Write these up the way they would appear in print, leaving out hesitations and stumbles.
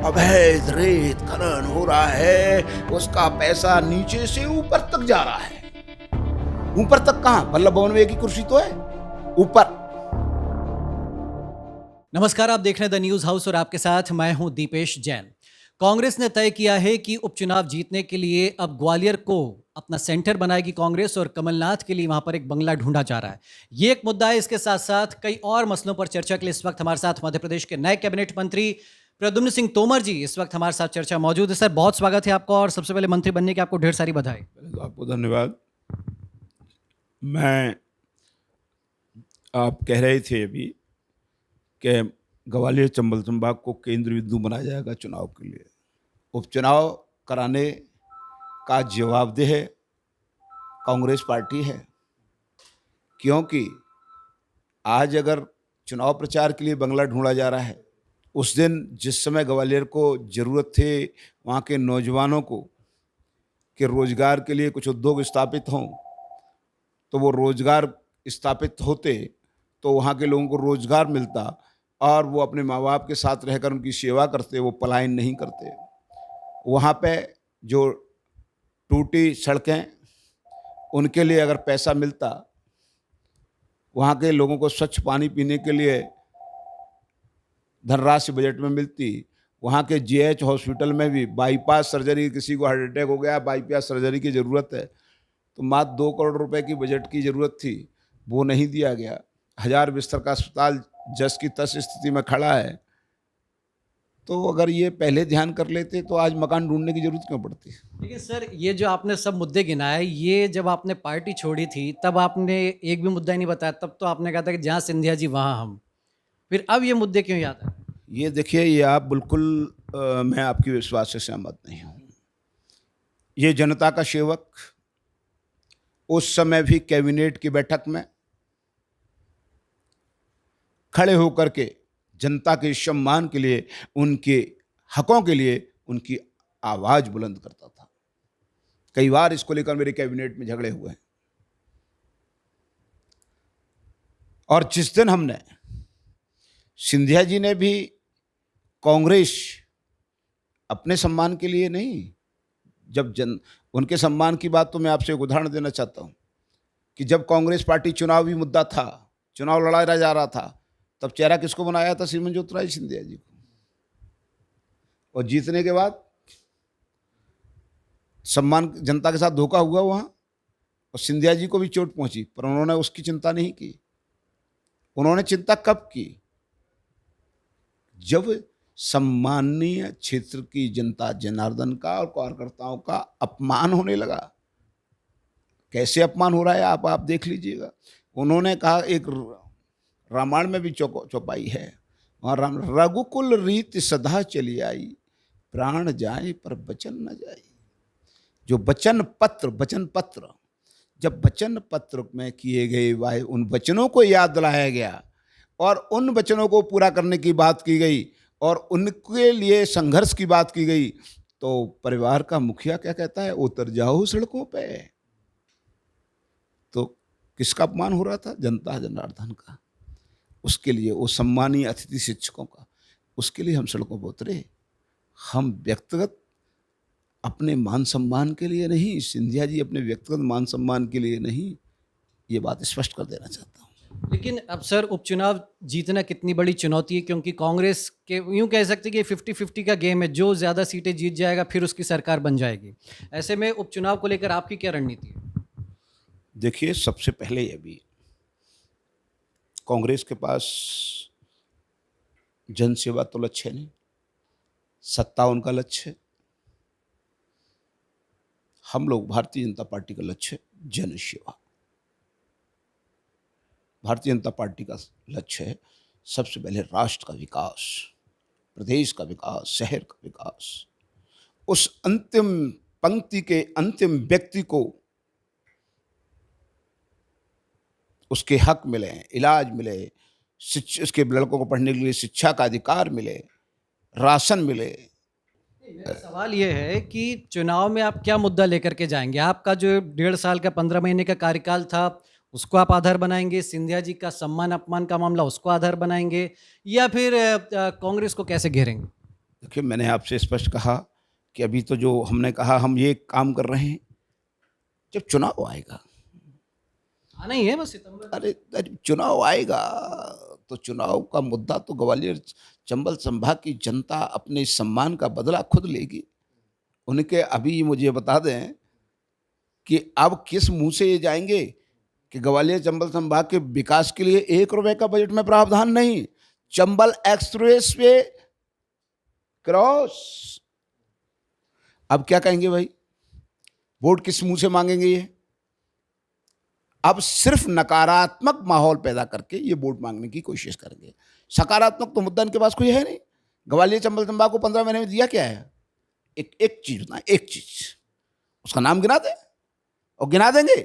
अवैध रेत खनन हो रहा है, उसका पैसा नीचे से ऊपर तक जा रहा है। ऊपर तक कहां? वल्लभ भवन में एक ही कुर्सी तो है ऊपर। नमस्कार, आप देख रहे हैं द न्यूज हाउस और आपके साथ मैं हूं दीपेश जैन। कांग्रेस ने तय किया है कि उपचुनाव जीतने के लिए अब ग्वालियर को अपना सेंटर बनाएगी कांग्रेस और कमलनाथ के लिए वहां पर एक बंगला ढूंढा जा रहा है। ये एक मुद्दा है। इसके साथ साथ कई और मसलों पर चर्चा के लिए इस वक्त हमारे साथ मध्य प्रदेश के नए कैबिनेट मंत्री प्रद्युम्न सिंह तोमर जी इस वक्त हमारे साथ चर्चा मौजूद है। सर, बहुत स्वागत है आपका और सबसे पहले मंत्री बनने की आपको ढेर सारी बधाई। पहले तो आपको धन्यवाद। मैं आप कह रहे थे अभी कि ग्वालियर चंबल संभाग को केंद्र बिंदु बनाया जाएगा चुनाव के लिए। उपचुनाव कराने का जवाबदेह कांग्रेस पार्टी है, क्योंकि आज अगर चुनाव प्रचार के लिए बंगला ढूंढा जा रहा है, उस दिन जिस समय ग्वालियर को ज़रूरत थे वहाँ के नौजवानों को कि रोजगार के लिए कुछ उद्योग स्थापित हों, तो वो रोजगार स्थापित होते तो वहाँ के लोगों को रोजगार मिलता और वो अपने माँ बाप के साथ रहकर उनकी सेवा करते, वो पलायन नहीं करते। वहाँ पे जो टूटी सड़कें, उनके लिए अगर पैसा मिलता, वहाँ के लोगों को स्वच्छ पानी पीने के लिए धनराशि बजट में मिलती, वहाँ के जीएच हॉस्पिटल में भी बाईपास सर्जरी, किसी को हार्ट अटैक हो गया, बाईपास सर्जरी की ज़रूरत है, तो मात्र 2 करोड़ रुपए की बजट की ज़रूरत थी, वो नहीं दिया गया। 1000 बिस्तर का अस्पताल जस की तस स्थिति में खड़ा है। तो अगर ये पहले ध्यान कर लेते तो आज मकान ढूंढने की जरूरत क्यों पड़ती? देखिए सर, ये जो आपने सब मुद्दे गिनाए, ये जब आपने पार्टी छोड़ी थी तब आपने एक भी मुद्दा ही नहीं बताया। तब तो आपने कहा था कि जहाँ सिंधिया जी वहाँ हम। फिर अब ये मुद्दे क्यों याद है? ये देखिए, ये आप बिल्कुल मैं आपकी विश्वास से सहमत नहीं हूँ। ये जनता का सेवक उस समय भी कैबिनेट की बैठक में खड़े होकर के जनता के सम्मान के लिए, उनके हकों के लिए उनकी आवाज बुलंद करता था। कई बार इसको लेकर मेरे कैबिनेट में झगड़े हुए हैं। और जिस दिन हमने, सिंधिया जी ने भी कांग्रेस अपने सम्मान के लिए नहीं, जब उनके सम्मान की बात, तो मैं आपसे एक उदाहरण देना चाहता हूं कि जब कांग्रेस पार्टी चुनावी मुद्दा था, चुनाव लड़ाया जा रहा था, तब चेहरा किसको बनाया था? श्रीमान ज्योतिरादित्य सिंधिया जी को। और जीतने के बाद सम्मान, जनता के साथ धोखा हुआ वहां, और सिंधिया जी को भी चोट पहुंची, पर उन्होंने उसकी चिंता नहीं की। उन्होंने चिंता कब की? जब सम्मानीय क्षेत्र की जनता, जनार्दन का और कार्यकर्ताओं का अपमान होने लगा। कैसे अपमान हो रहा है आप देख लीजिएगा। उन्होंने कहा, एक रामायण में भी चौपाई है, वहाँ रघुकुल रीत सदा चली आई, प्राण जाए पर वचन न जाए। जो वचन पत्र, जब वचन पत्र में किए गए वाहे उन वचनों को याद दिलाया गया और उन वचनों को पूरा करने की बात की गई और उनके लिए संघर्ष की बात की गई, तो परिवार का मुखिया क्या कहता है? उतर जाओ सड़कों पे। तो किसका अपमान हो रहा था? जनता जनार्दन का। उसके लिए, वो सम्मानीय अतिथि शिक्षकों का, उसके लिए हम सड़कों पर उतरे। हम व्यक्तिगत अपने मान सम्मान के लिए नहीं, सिंधिया जी अपने व्यक्तिगत मान सम्मान के लिए नहीं, ये बात स्पष्ट कर देना चाहता हूँ। लेकिन अब सर, उपचुनाव जीतना कितनी बड़ी चुनौती है, क्योंकि कांग्रेस के यूं कह सकते हैं कि 50-50 का गेम है। जो ज़्यादा सीटें जीत जाएगा फिर उसकी सरकार बन जाएगी। ऐसे में उपचुनाव को लेकर आपकी क्या रणनीति है? देखिए, सबसे पहले अभी कांग्रेस के पास जनसेवा तो लक्ष्य नहीं, सत्ता उनका लक्ष्य है। हम लोग, भारतीय जनता पार्टी का लक्ष्य जनसेवा। भारतीय जनता पार्टी का लक्ष्य है सबसे पहले राष्ट्र का विकास, प्रदेश का विकास, शहर का विकास। उस अंतिम पंक्ति के अंतिम व्यक्ति को उसके हक मिले, इलाज मिले, उसके लड़कों को पढ़ने के लिए शिक्षा का अधिकार मिले, राशन मिले। मेरा सवाल ये है कि चुनाव में आप क्या मुद्दा लेकर के जाएंगे? आपका जो 1.5 साल का 15 महीने का कार्यकाल था, उसको आप आधार बनाएंगे? सिंधिया जी का सम्मान अपमान का मामला, उसको आधार बनाएंगे? या फिर कांग्रेस को कैसे घेरेंगे? देखिए, मैंने आपसे स्पष्ट कहा कि अभी तो जो हमने कहा हम ये काम कर रहे हैं, जब चुनाव आएगा, आना ही है बस सितंबर में। अरे अरे चुनाव आएगा तो चुनाव का मुद्दा तो ग्वालियर चंबल संभाग की जनता अपने इस सम्मान का बदला खुद लेगी। उनके अभी मुझे बता दें कि अब किस मुंह से ये जाएंगे कि ग्वालियर चंबल संभाग के विकास के लिए 1 रुपए का बजट में प्रावधान नहीं, चंबल एक्सप्रेस वे क्रॉस। अब क्या कहेंगे भाई, वोट किस मुंह से मांगेंगे ये? अब सिर्फ नकारात्मक माहौल पैदा करके ये वोट मांगने की कोशिश करेंगे। सकारात्मक तो मुद्दा इनके पास कोई है नहीं। ग्वालियर चंबल संभाग को 15 महीने में दिया क्या है? एक चीज बताएं, एक चीज, उसका नाम गिना दे, और गिना देंगे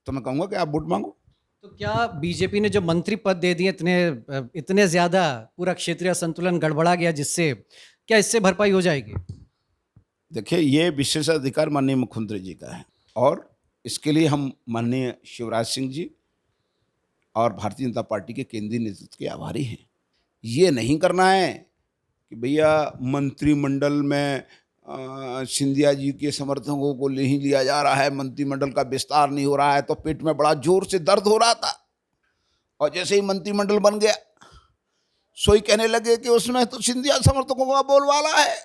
तो मैं कहूंगा कि आप वोट मांगो। तो क्या बीजेपी ने जो मंत्री पद दे दिए इतने इतने ज्यादा, पूरा क्षेत्रीय संतुलन गड़बड़ा गया, जिससे क्या इससे भरपाई हो जाएगी? देखिए, ये विशेषाधिकार माननीय मुख्यमंत्री जी का है, और इसके लिए हम माननीय शिवराज सिंह जी और भारतीय जनता पार्टी के केंद्रीय नेतृत्व के आभारी हैं। ये नहीं करना है कि भैया मंत्रिमंडल में सिंधिया जी के समर्थकों को नहीं लिया जा रहा है, मंत्रिमंडल का विस्तार नहीं हो रहा है, तो पेट में बड़ा जोर से दर्द हो रहा था, और जैसे ही मंत्रिमंडल बन गया सोई कहने लगे कि उसमें तो सिंधिया समर्थकों का बोलबाला है।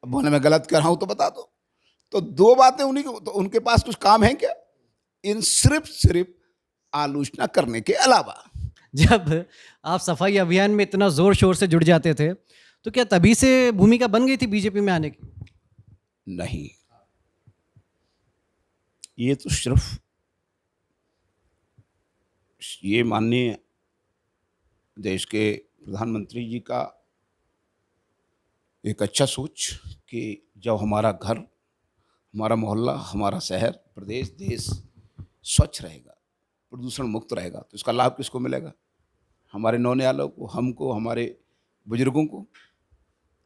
अब बोले मैं गलत कर रहा हूं तो बता दो। तो दो बातें उन्हीं को, तो उनके पास कुछ काम है क्या इन सिर्फ आलोचना करने के अलावा? जब आप सफाई अभियान में इतना जोर शोर से जुड़ जाते थे, तो क्या तभी से भूमिका बन गई थी बीजेपी में आने की? नहीं, ये तो सिर्फ ये माननीय देश के प्रधानमंत्री जी का एक अच्छा सोच कि जब हमारा घर, हमारा मोहल्ला, हमारा शहर, प्रदेश, देश स्वच्छ रहेगा, प्रदूषण मुक्त रहेगा, तो इसका लाभ किसको मिलेगा? हमारे नौनियालों को, हमको, हमारे बुजुर्गों को।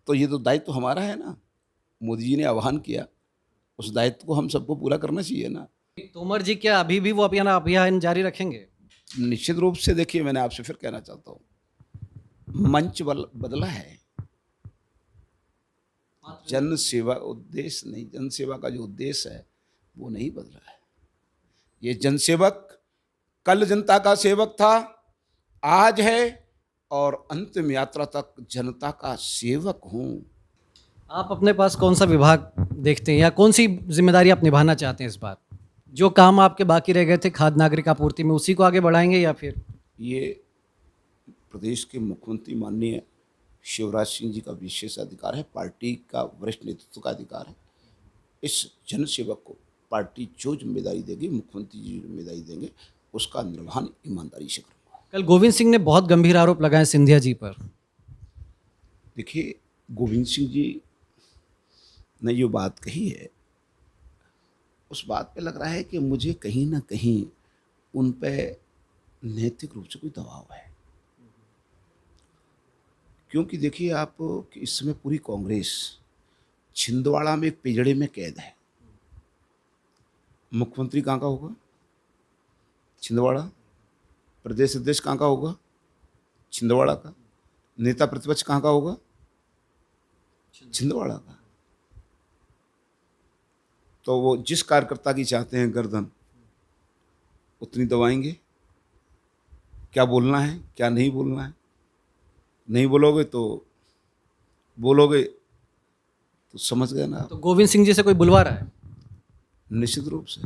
तो ये तो दायित्व तो हमारा है ना। मोदी जी ने आह्वान किया, उस दायित्व को हम सबको पूरा करना चाहिए ना। तोमर जी क्या अभी भी वो अभियान जारी रखेंगे? निश्चित रूप से। देखिए, मैंने आपसे फिर कहना चाहता हूँ, मंच बदला है, जन सेवा उद्देश्य नहीं, जन सेवा का जो उद्देश्य है वो नहीं बदला है। ये जनसेवक कल जनता का सेवक था, आज है, और अंतिम यात्रा तक जनता का सेवक हूं। आप अपने पास कौन सा विभाग देखते हैं, या कौन सी जिम्मेदारी आप निभाना चाहते हैं इस बार? जो काम आपके बाकी रह गए थे खाद्य नागरिक आपूर्ति में, उसी को आगे बढ़ाएंगे, या फिर? ये प्रदेश के मुख्यमंत्री माननीय शिवराज सिंह जी का विशेष अधिकार है, पार्टी का वरिष्ठ नेतृत्व का अधिकार है। इस जनसेवक को पार्टी जो जिम्मेदारी देगी, मुख्यमंत्री जी जिम्मेदारी देंगे, उसका निर्वहन ईमानदारी से करूँगा। कल गोविंद सिंह ने बहुत गंभीर आरोप लगाए सिंधिया जी पर। देखिए, गोविंद सिंह जी ने जो बात कही है, उस बात पे लग रहा है कि मुझे कहीं ना कहीं उन पे नैतिक रूप से कोई दबाव है। क्योंकि देखिए आप कि इस समय पूरी कांग्रेस छिंदवाड़ा में एक पिंजड़े में कैद है। मुख्यमंत्री कहाँ का होगा? छिंदवाड़ा। प्रदेश अध्यक्ष कहाँ का होगा? छिंदवाड़ा का। नेता प्रतिपक्ष कहाँ का होगा? छिंदवाड़ा का। तो वो जिस कार्यकर्ता की चाहते हैं गर्दन, उतनी दबाएंगे। क्या बोलना है, क्या नहीं बोलना है। नहीं बोलोगे तो बोलोगे तो समझ गए ना आप। तो गोविंद सिंह जी से कोई बुलवा रहा है? निश्चित रूप से।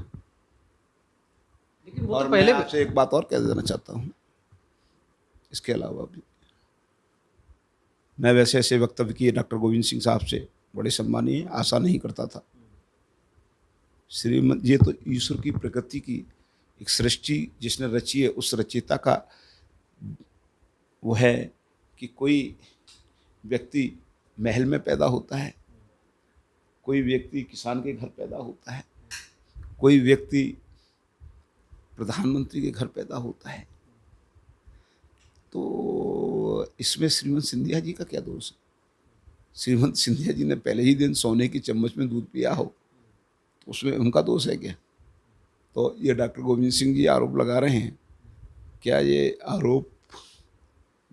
लेकिन वो और तो पहले मैं आपसे एक बात और कह देना चाहता हूँ, इसके अलावा भी मैं वैसे ऐसे वक्तव्य किए डॉक्टर गोविंद सिंह साहब से बड़े सम्मानीय, आशा नहीं करता था। श्रीमद, ये तो ईश्वर की प्रकृति की एक सृष्टि जिसने रची है, उस रचयिता का वो है कि कोई व्यक्ति महल में पैदा होता है, कोई व्यक्ति किसान के घर पैदा होता है, कोई व्यक्ति प्रधानमंत्री के घर पैदा होता है। तो इसमें श्रीमंत सिंधिया जी का क्या दोष है? श्रीमंत सिंधिया जी ने पहले ही दिन सोने की चम्मच में दूध पिया हो, तो उसमें उनका दोष है क्या? तो ये डॉक्टर गोविंद सिंह जी आरोप लगा रहे हैं, क्या ये आरोप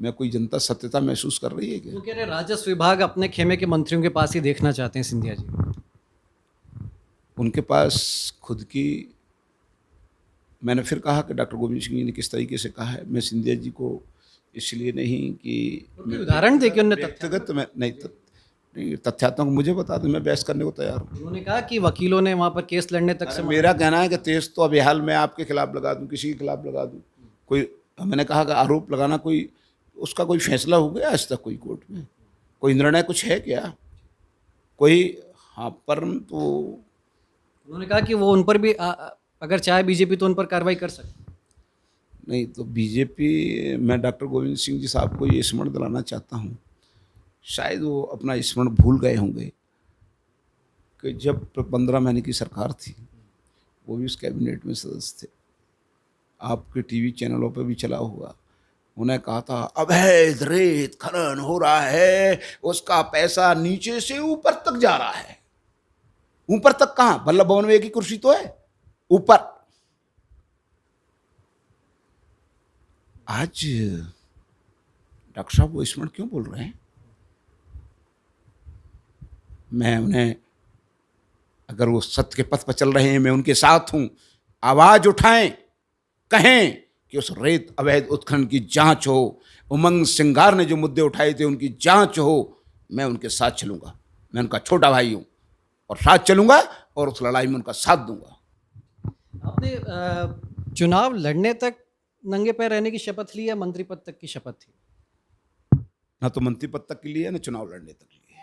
मैं कोई जनता सत्यता महसूस कर रही है क्या? वो कह रहे राजस्व विभाग अपने खेमे के मंत्रियों के पास ही देखना चाहते हैं सिंधिया जी। उनके पास खुद की, मैंने फिर कहा कि डॉक्टर गोविंद सिंह जी ने किस तरीके से कहा है, मैं सिंधिया जी को इसलिए नहीं कि कोई उदाहरण दे के उन्होंने व्यक्तिगत मैं नहीं तथ्यात्मक मुझे बता दो, मैं बहस करने को तैयार हूँ। उन्होंने कहा कि वकीलों ने वहां पर केस लड़ने तक से मेरा कहना है कि तेज तो अभी हाल में आपके खिलाफ लगा दूं, किसी के खिलाफ लगा दूं, कोई, मैंने कहा कि आरोप लगाना कोई, उसका कोई फैसला हो गया आज तक कोई कोर्ट में? कोई निर्णय कुछ है क्या कोई? हाँ, परंतु उन्होंने कहा कि वो उन पर भी अगर चाहे बीजेपी तो उन पर कार्रवाई कर सकती है। नहीं तो बीजेपी, मैं डॉक्टर गोविंद सिंह जी साहब को ये स्मरण दिलाना चाहता हूँ, शायद वो अपना स्मरण भूल गए होंगे कि जब 15 महीने की सरकार थी, वो भी उस कैबिनेट में सदस्य थे, आपके टीवी चैनलों पर भी चला हुआ, उन्हें कहा था अवैध रेत खनन हो रहा है, उसका पैसा नीचे से ऊपर तक जा रहा है। ऊपर तक कहां? वल्लभ भवन में एक ही कुर्सी तो है ऊपर। आज डॉक्टर साहब वो स्मरण क्यों बोल रहे हैं? मैं उन्हें, अगर वो सत्य के पथ पर चल रहे हैं, मैं उनके साथ हूं, आवाज उठाएं, कहें कि उस रेत अवैध उत्खनन की जांच हो, उमंग सिंगार ने जो मुद्दे उठाए थे उनकी जांच हो, मैं उनके साथ चलूंगा। मैं उनका छोटा भाई हूं और साथ चलूंगा और उस लड़ाई में उनका साथ दूंगा। आपने चुनाव लड़ने तक नंगे पैर रहने की शपथ ली या मंत्री पद तक की शपथ थी? ना तो मंत्री पद तक के लिए ना चुनाव लड़ने तक के लिए।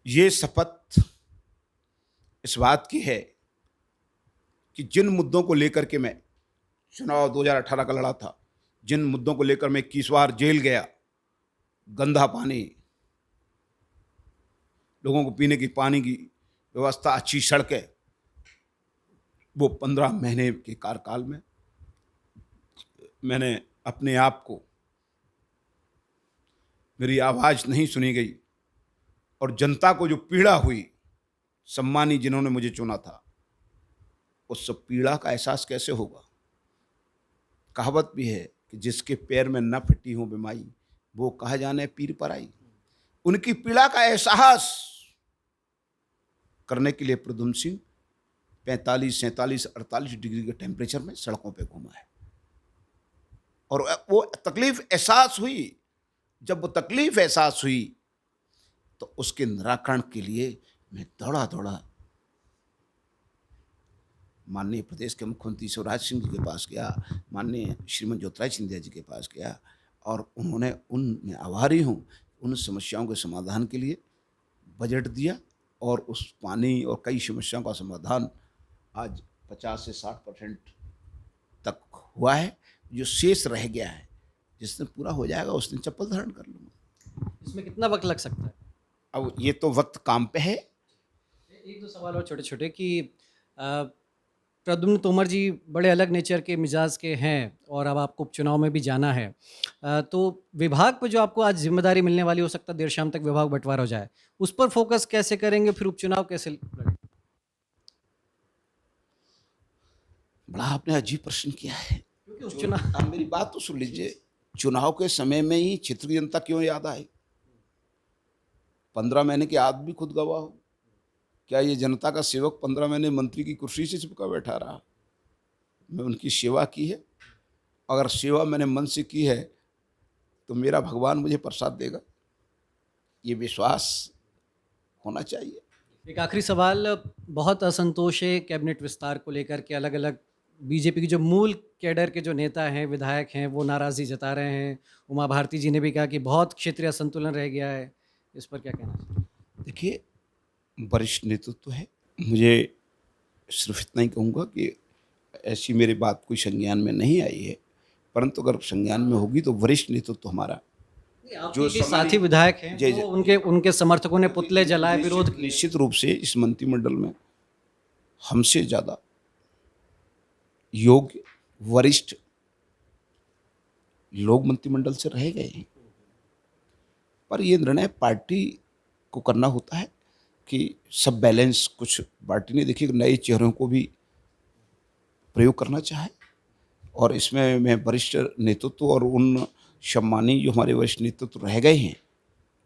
ये शपथ इस बात की है कि जिन मुद्दों को लेकर के मैं चुनाव 2018 का लड़ा था, जिन मुद्दों को लेकर मैं 21 बार जेल गया, गंदा पानी, लोगों को पीने की पानी की व्यवस्था, अच्छी सड़कें, वो 15 महीने के कार्यकाल में मैंने अपने आप को, मेरी आवाज़ नहीं सुनी गई और जनता को जो पीड़ा हुई, सम्मानी जिन्होंने मुझे चुना था, उस सब पीड़ा का एहसास कैसे होगा? कहावत भी है कि जिसके पैर में न फिटी हो बीमारी, वो कहा जाने पीर पर आई। उनकी पीड़ा का एहसास करने के लिए प्रद्युम्न सिंह 45, 47, 48 डिग्री के टेम्परेचर में सड़कों पे घूमा है। और वो तकलीफ एहसास हुई, जब वो तकलीफ एहसास हुई तो उसके निराकरण के लिए मैं दौड़ा दौड़ा माननीय प्रदेश के मुख्यमंत्री शिवराज सिंह जी के पास गया, माननीय श्रीमती ज्योतिराज सिंधिया जी के पास गया, और उन्होंने, मैं आभारी हूँ, उन समस्याओं के समाधान के लिए बजट दिया और उस पानी और कई समस्याओं का समाधान आज 50 से 60% तक हुआ है। जो शेष रह गया है, जिस दिन पूरा हो जाएगा उस दिन चप्पल धारण कर लूँगा। इसमें कितना वक्त लग सकता है? अब ये तो वक्त काम पे है। एक दो सवाल और छोटे छोटे कि प्रद्युम्न तोमर जी बड़े अलग नेचर के मिजाज के हैं और अब आपको उपचुनाव में भी जाना है, तो विभाग पर जो आपको आज जिम्मेदारी मिलने वाली, हो सकता है देर शाम तक विभाग बंटवारा हो जाए, उस पर फोकस कैसे करेंगे, फिर उपचुनाव कैसे लड़ेंगे? बड़ा आपने अजीब प्रश्न किया है, क्योंकि उपचुनाव, आप मेरी बात तो सुन लीजिए। चुनाव के समय में ही क्षेत्र की जनता क्यों याद आए? 15 महीने के आप भी खुद गवाह हो। क्या ये जनता का सेवक 15 महीने मंत्री की कुर्सी से चिपका बैठा रहा? मैं उनकी सेवा की है, अगर सेवा मैंने मन से की है तो मेरा भगवान मुझे प्रसाद देगा, ये विश्वास होना चाहिए। एक आखिरी सवाल, बहुत असंतोष है कैबिनेट विस्तार को लेकर के, अलग अलग बीजेपी की जो मूल कैडर के जो नेता हैं, विधायक हैं, वो नाराज़गी जता रहे हैं। उमा भारती जी ने भी कहा कि बहुत क्षेत्रीय असंतुलन रह गया है, इस पर क्या कहना चाहिए? देखिए, वरिष्ठ नेतृत्व है, मुझे सिर्फ इतना ही कहूँगा कि ऐसी मेरी बात कोई संज्ञान में नहीं आई है, परंतु अगर संज्ञान में होगी तो वरिष्ठ नेतृत्व हमारा, जो साथी विधायक हैं, वो उनके समर्थकों ने पुतले जलाए, विरोध किया। निश्चित रूप से इस मंत्रिमंडल में हमसे ज़्यादा योग्य वरिष्ठ लोग मंत्रिमंडल से रह गए हैं, पर यह निर्णय पार्टी को करना होता है कि सब बैलेंस, कुछ पार्टी ने देखिए नए चेहरों को भी प्रयोग करना चाहे, और इसमें मैं वरिष्ठ नेतृत्व और उन सम्मानी जो हमारे वरिष्ठ नेतृत्व रह गए हैं,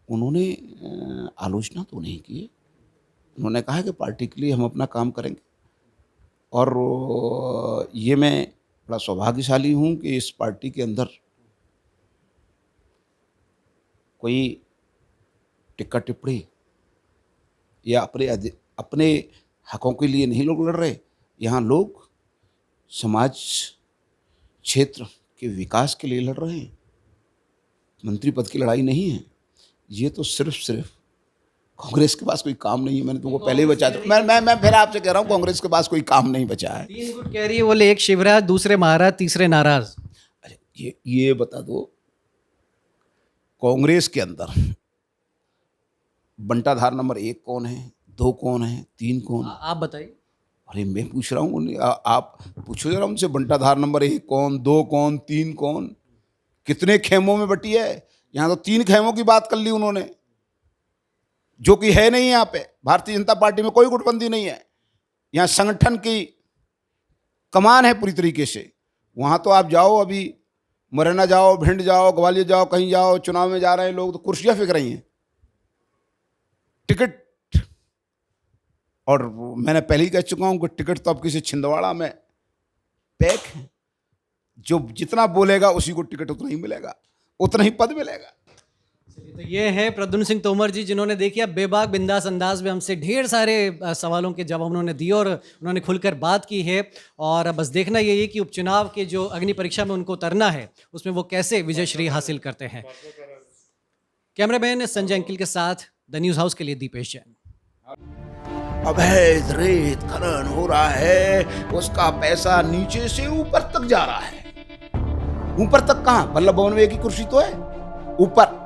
उन्होंने आलोचना तो नहीं की। उन्होंने कहा कि पार्टी के लिए हम अपना काम करेंगे, और ये मैं बड़ा सौभाग्यशाली हूँ कि इस पार्टी के अंदर कोई टिक्का टिप्पणी या अपने हकों के लिए नहीं लोग लड़ रहे। यहाँ लोग समाज क्षेत्र के विकास के लिए लड़ रहे हैं, मंत्री पद की लड़ाई नहीं है। ये तो सिर्फ कांग्रेस के पास कोई काम नहीं है। मैंने तुमको पहले ही बचा दिया। मैं फिर आपसे कह रहा हूँ, कांग्रेस के पास कोई काम नहीं बचा है। 3 गुट कह रही है, बोले एक शिवराज, दूसरे महाराज, तीसरे नाराज। अरे ये बता दो, कांग्रेस के अंदर बंटाधार नंबर 1 कौन है, 2 कौन है, 3 कौन? आप बताइए। अरे मैं पूछ रहा हूँ, आप पूछो जरा उनसे, बंटाधार नंबर 1 कौन, 2 कौन, 3 कौन? कितने खेमों में बटी है? यहाँ तो 3 खेमों की बात कर ली उन्होंने, जो कि है नहीं। यहाँ पे भारतीय जनता पार्टी में कोई गुटबंदी नहीं है। यहाँ संगठन की कमान है पूरी तरीके से। वहाँ तो आप जाओ, अभी मुरैना जाओ, भिंड जाओ, ग्वालियर जाओ, कहीं जाओ, चुनाव में जा रहे हैं लोग तो कुर्सियाँ फेंक रही हैं, टिकट। और मैंने पहले ही कह चुका हूँ कि टिकट तो अब किसी छिंदवाड़ा में पैक है। जो जितना बोलेगा उसी को टिकट उतना ही मिलेगा, उतना ही पद मिलेगा। तो ये है प्रद्युम्न सिंह तोमर जी, जिन्होंने देखिए बेबाक बिंदास अंदाज में हमसे ढेर सारे सवालों के जवाब उन्होंने दिए और उन्होंने खुलकर बात की है। और बस देखना यही है कि उपचुनाव के जो अग्नि परीक्षा में उनको उतरना है, उसमें वो कैसे विजय श्री हासिल करते हैं। कैमरामैन संजय अंकिल के साथ द न्यूज़ हाउस के लिए दीपेश जैन। अवैध रेत खनन हो रहा है, उसका पैसा नीचे से ऊपर तक जा रहा है। ऊपर तक कहाँ? वल्लभ भवन में एक ही कुर्सी तो है ऊपर।